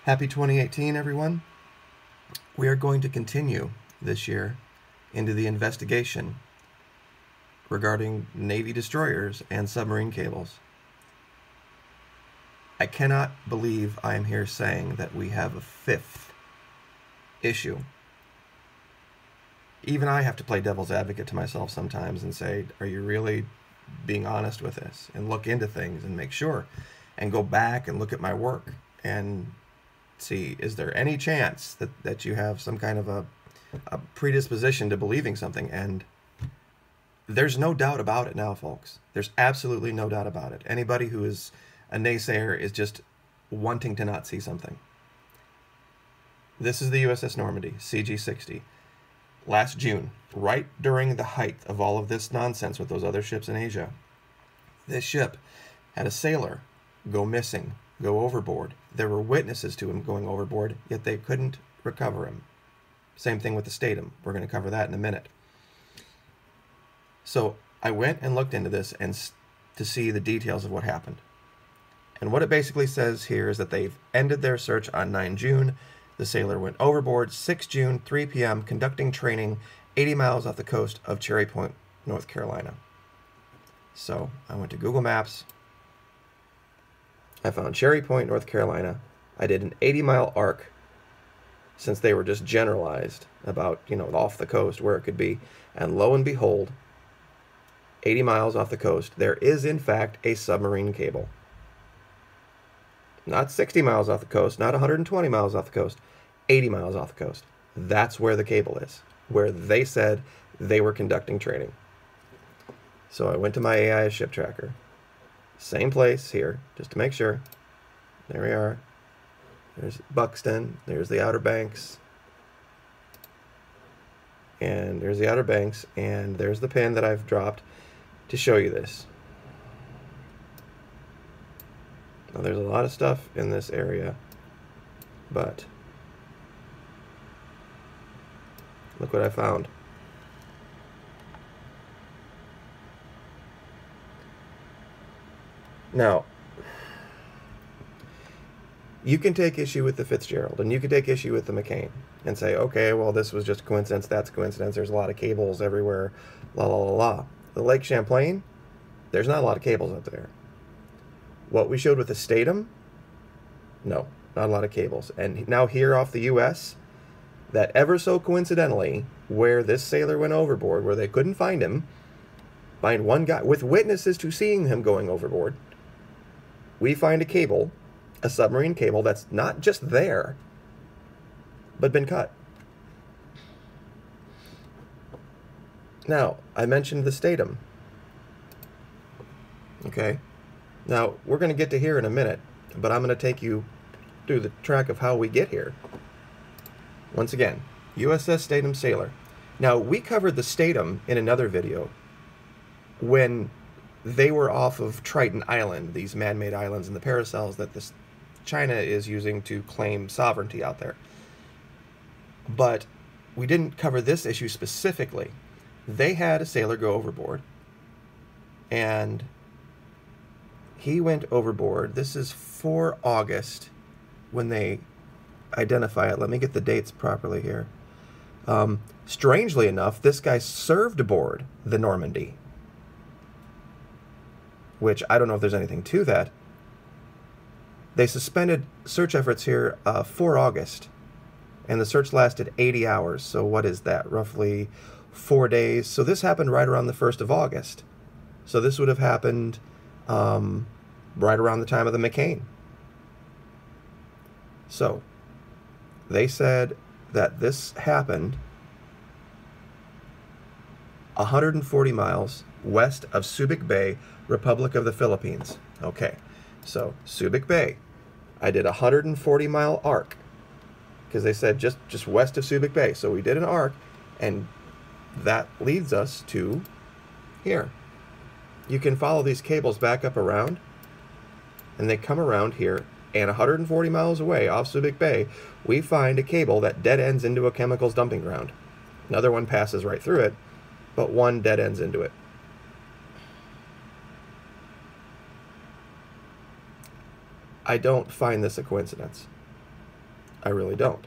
Happy 2018, everyone. We are going to continue this year into the investigation regarding Navy destroyers and submarine cables. I cannot believe I am here saying that we have a fifth issue. Even I have to play devil's advocate to myself sometimes and say, are you really being honest with this? And look into things and make sure. And go back and look at my work and see, is there any chance that you have some kind of a predisposition to believing something? And there's no doubt about it now, folks. There's absolutely no doubt about it. Anybody who is a naysayer is just wanting to not see something. This is the USS Normandy, CG-60. Last June, right during the height of all of this nonsense with those other ships in Asia, this ship had a sailor go missing, go overboard. There were witnesses to him going overboard, yet they couldn't recover him. Same thing with the Stethem. We're going to cover that in a minute. So I went and looked into this and to see the details of what happened. And what it basically says here is that they've ended their search on 9 June. The sailor went overboard 6 June, 3 p.m., conducting training 80 miles off the coast of Cherry Point, North Carolina. So I went to Google Maps. I found Cherry Point, North Carolina. I did an 80-mile arc, since they were just generalized about, off the coast where it could be. And lo and behold, 80 miles off the coast, there is in fact a submarine cable. Not 60 miles off the coast, not 120 miles off the coast, 80 miles off the coast. That's where the cable is, where they said they were conducting training. So I went to my AI ship tracker. Same place here, just to make sure. There we are. There's Buxton, there's the Outer Banks. And there's the Outer Banks, and there's the pin that I've dropped to show you this. Now, there's a lot of stuff in this area, but look what I found. Now, you can take issue with the Fitzgerald, and you can take issue with the McCain, and say, okay, well, this was just a coincidence, that's a coincidence, there's a lot of cables everywhere, la la la la. The Lake Champlain, there's not a lot of cables up there. What we showed with the Stethem, no, not a lot of cables. And now here off the U.S., that ever so coincidentally, where this sailor went overboard, where they couldn't find him, find one guy with witnesses to seeing him going overboard, we find a cable, a submarine cable that's not just there, but been cut. Now, I mentioned the Stethem. Okay. Now, we're going to get to here in a minute, but I'm going to take you through the track of how we get here. Once again, USS Stethem sailor. Now, we covered the Stethem in another video when they were off of Triton Island, these man-made islands in the Paracels that China is using to claim sovereignty out there. But we didn't cover this issue specifically. They had a sailor go overboard, and he went overboard. This is for August when they identify it. Let me get the dates properly here. Strangely enough, this guy served aboard the Normandy, which I don't know if there's anything to that. They suspended search efforts here for August, and the search lasted 80 hours. So what is that? Roughly 4 days. So this happened right around the 1st of August. So this would have happened right around the time of the McCain. So they said that this happened 140 miles west of Subic Bay, Republic of the Philippines. Okay, so Subic Bay. I did a 140-mile arc because they said just west of Subic Bay. So we did an arc, and that leads us to here. You can follow these cables back up around, and they come around here, and 140 miles away off Subic Bay, we find a cable that dead ends into a chemicals dumping ground. Another one passes right through it, but one dead ends into it. I don't find this a coincidence. I really don't.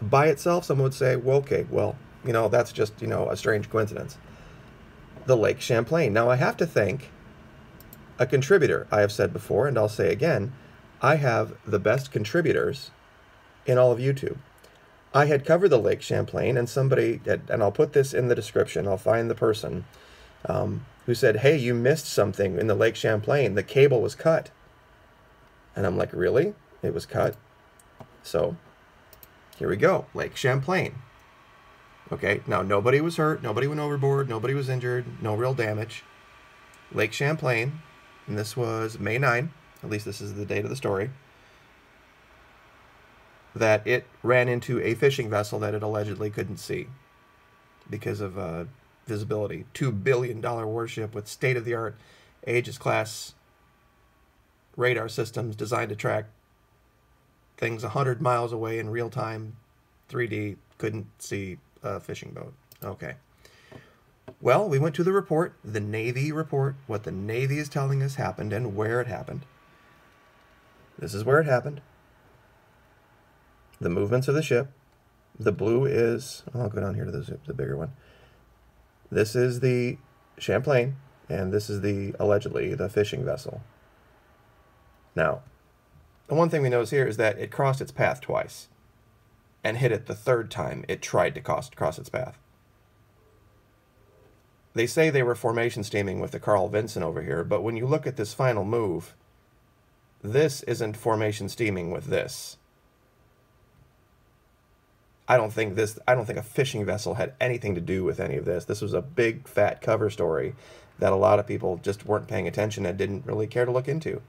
By itself, someone would say, well, okay, well, that's just, a strange coincidence. The Lake Champlain. Now, I have to thank a contributor. I have said before, and I'll say again, I have the best contributors in all of YouTube. I had covered the Lake Champlain, and somebody, and I'll put this in the description, I'll find the person, who said, hey, you missed something in the Lake Champlain. The cable was cut. And I'm like, really? It was cut? So, here we go. Lake Champlain. Okay, now nobody was hurt. Nobody went overboard. Nobody was injured. No real damage. Lake Champlain. And this was May 9. At least this is the date of the story. That it ran into a fishing vessel that it allegedly couldn't see because of visibility. $2 billion warship with state-of-the-art Aegis-class radar systems designed to track things 100 miles away in real time, 3D, couldn't see a fishing boat. Okay. Well, we went to the report, the Navy report, what the Navy is telling us happened and where it happened. This is where it happened. The movements of the ship. The blue is, I'll go down here to the bigger one. This is the Champlain, and this is allegedly the fishing vessel. Now, the one thing we notice here is that it crossed its path twice and hit it the third time it tried to cross its path. They say they were formation steaming with the Carl Vinson over here, but when you look at this final move, this isn't formation steaming with this. I don't think a fishing vessel had anything to do with any of this. This was a big, fat cover story that a lot of people just weren't paying attention and didn't really care to look into.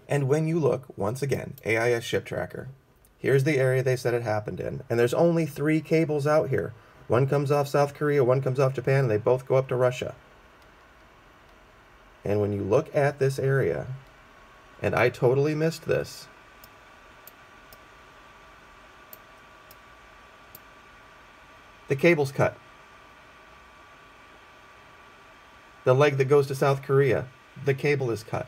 And when you look, once again, AIS Ship Tracker, here's the area they said it happened in. And there's only 3 cables out here. One comes off South Korea, one comes off Japan, and they both go up to Russia. And when you look at this area, and I totally missed this, the cable's cut. The leg that goes to South Korea, the cable is cut.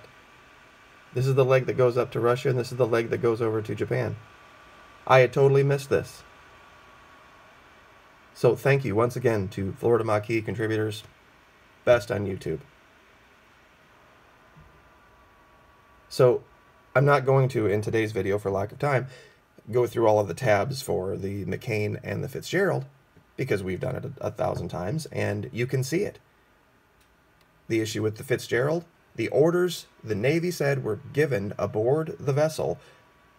This is the leg that goes up to Russia, and this is the leg that goes over to Japan. I had totally missed this. So thank you once again to Florida Maquis contributors. Best on YouTube. So I'm not going to, in today's video for lack of time, go through all of the tabs for the McCain and the Fitzgerald, because we've done it 1,000 times, and you can see it. The issue with the Fitzgerald, the orders the Navy said were given aboard the vessel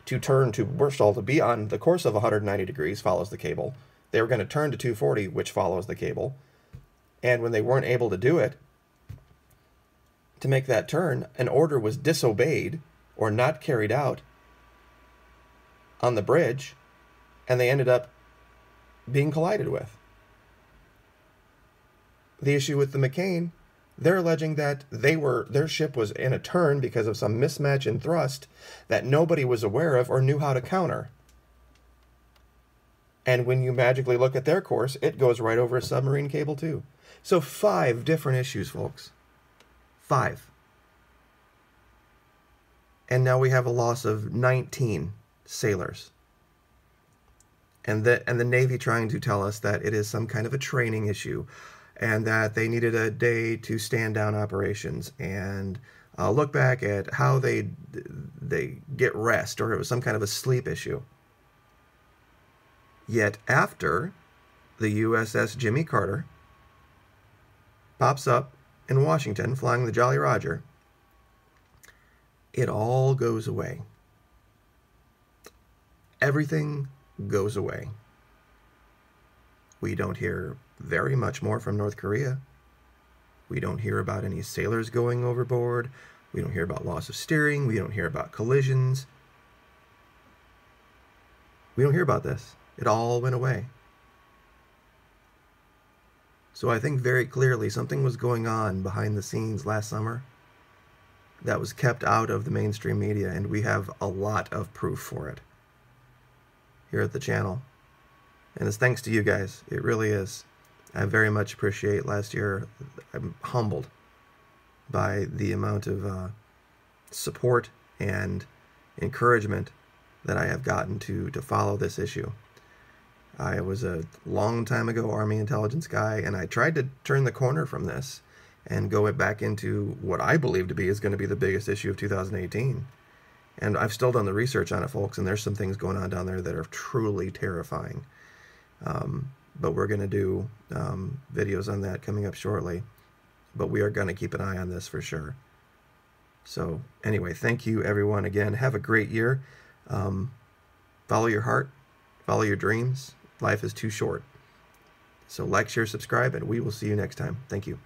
to turn to Burstall to be on the course of 190 degrees, follows the cable. They were going to turn to 240, which follows the cable. And when they weren't able to do it, to make that turn, an order was disobeyed or not carried out on the bridge, and they ended up being collided with. The issue with the McCain, they're alleging that their ship was in a turn because of some mismatch in thrust that nobody was aware of or knew how to counter. And when you magically look at their course, it goes right over a submarine cable too. So 5 different issues, folks. 5. And now we have a loss of 19 sailors. And the Navy trying to tell us that it is some kind of a training issue, and that they needed a day to stand down operations and look back at how they get rest, or it was some kind of a sleep issue. Yet after the USS Jimmy Carter pops up in Washington flying the Jolly Roger, it all goes away. Everything goes away. We don't hear very much more from North Korea. We don't hear about any sailors going overboard. We don't hear about loss of steering. We don't hear about collisions. We don't hear about this. It all went away. So I think very clearly something was going on behind the scenes last summer that was kept out of the mainstream media, and we have a lot of proof for it here at the channel. And it's thanks to you guys. It really is. I very much appreciate last year. I'm humbled by the amount of support and encouragement that I have gotten to follow this issue. I was a long time ago Army intelligence guy, and I tried to turn the corner from this and go back into what I believe to be is going to be the biggest issue of 2018. And I've still done the research on it, folks, and there's some things going on down there that are truly terrifying. But we're going to do videos on that coming up shortly. But we are going to keep an eye on this for sure. So anyway, thank you, everyone. Again, have a great year. Follow your heart. Follow your dreams. Life is too short. So like, share, subscribe, and we will see you next time. Thank you.